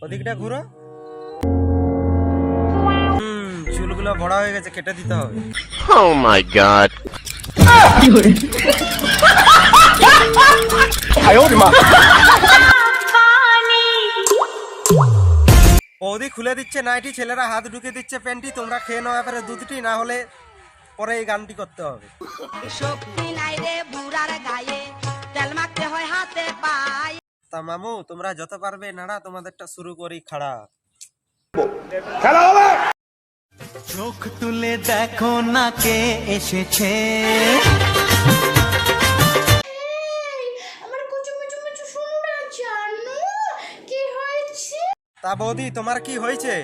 ওদিকটা ঘুরো। চুলগুলো বড় হয়ে গেছে, কেটে দিতে হবে। Oh my god. বৌদি খুলে দিচ্ছে নাইটি, ছেলেরা হাত ঢুকে দিচ্ছে প্যান্টি। তোমরা খেয়ে নাও এবারে দুধটি, না হলে পরে এই গানটি করতে হবে। তা মামু তোমরা যত পারবে নাড়া, তোমাদেরটা শুরু করি খাড়া। খেলা হবে। চোখ তুলে দেখো না কে এসেছে। তা বৌদি তোমার কি হয়েছে?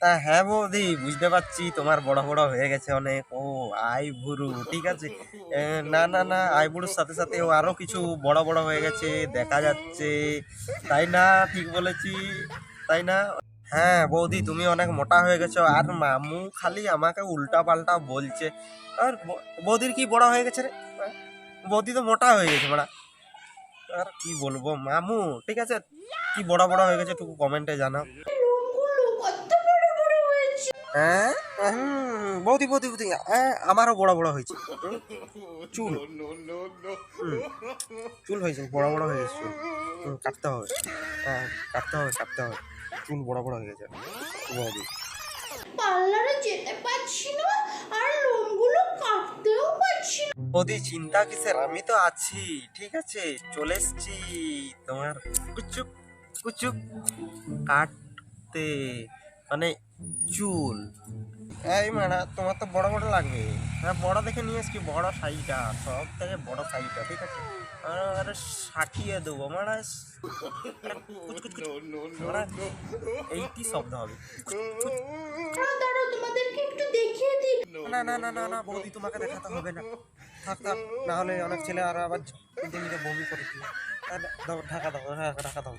তা হ্যাঁ বৌদি বুঝতে পারছি তোমার বড় বড় হয়ে গেছে অনেক। ও আইবুড়ো, ঠিক আছে। না না না, আইবুড়োর সাথে সাথে ও আরো কিছু বড় বড় হয়ে গেছে দেখা যাচ্ছে, তাই না? ঠিক বলেছি তাই না? হ্যাঁ বৌদি তুমি অনেক মোটা হয়ে গেছো, আর মামু খালি আমাকে উল্টা পাল্টা বলছে। আর বৌদির কি বড় হয়ে গেছে রে? বৌদি তো মোটা হয়ে গেছে মারা। আর কি বলবো মামু, ঠিক আছে কি বড় বড় হয়ে গেছে একটু কমেন্টে জানাও। হ্যাঁ বৌদি বৌদি বৌদি, আমারও বড় বড় হয়েছে চুল। চুল হয়েছে, বড় বড় হয়ে গেছে চুল। কাটতে হবে, হ্যাঁ কাটতে হবে কাটতে হবে। চুল বড় বড় হয়ে গেছে বৌদি। পার্লারে যেতে পারছি না, আর লোমগুলো কাটতেও পারছি না। বৌদি চিন্তা কিসের, আমি তো আছি, ঠিক আছে চলে এসছি তোমার কুচুক কুচুক কাটতে, মানে চুল। এই মানা তোমার তো বড় বড় লাগবে, হ্যাঁ বড় দেখে নিয়ে এসছি, বড় সাইজটা, সব থেকে বড় সাইজটা, ঠিক আছে। আরে সাটিয়ে দেবো মারা, এইটি শব্দ হবে। তোমাদেরকে একটু দেখিয়ে দিই। না না না না না বৌদি তোমাকে দেখাতে হবে না, থাক থাক, না হলে অনেক ছেলে আর আবার বমি করে দিল। ঢাকা দাও, ঢাকা দাও।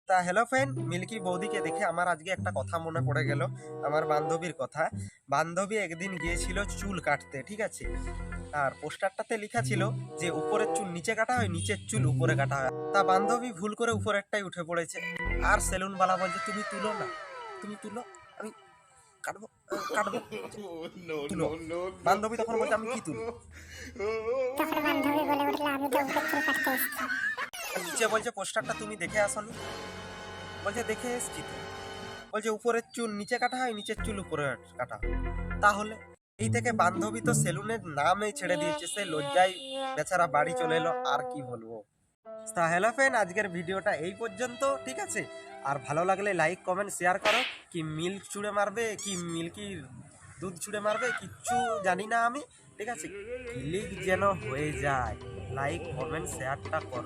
তা হ্যালো ফ্রেন্ড, মিল্কি বৌদিকে দেখে আমার আজকে একটা কথা মনে পড়ে গেল, আমার বান্ধবীর কথা। বান্ধবী একদিন গিয়েছিল চুল কাটতে, ঠিক আছে। আর পোস্টারটাতে লেখা ছিল যে উপরের চুল নিচে কাটা হয়, নিচের চুল উপরে কাটা হয়। তা বান্ধবী ভুল করে উপরেরটাই উঠে পড়েছে, আর সেলুনওয়ালা বলছে তুমি তুলো না, তুমি তুলো, আমি কাটবো কাটবো তুলো। বান্ধবী তখন বলছে আমি কি তুলবো? নিচে বলছে পোস্টারটা তুমি দেখে আসনি? বলছে দেখে এসছি তো। বলছে উপরের চুল নিচে কাটা হয়, নিচের চুল উপরে কাটা হয়। তাহলে এই থেকে বান্ধবী তো সেলুনের নামই ছেড়ে দিয়েছে, সে লজ্জায় বেচারা বাড়ি চলে এলো। আর কি বলবো। তা হ্যালো ফ্রেন্ড, আজকের ভিডিওটা এই পর্যন্ত, ঠিক আছে। আর ভালো লাগলে লাইক কমেন্ট শেয়ার করো। কি মিল্ক ছুঁড়ে মারবে, কি মিল্কির দুধ ছুঁড়ে মারবে কিচ্ছু জানি না আমি, ঠিক আছে। ক্লিক যেন হয়ে যায়, লাইক কমেন্ট শেয়ারটা করো।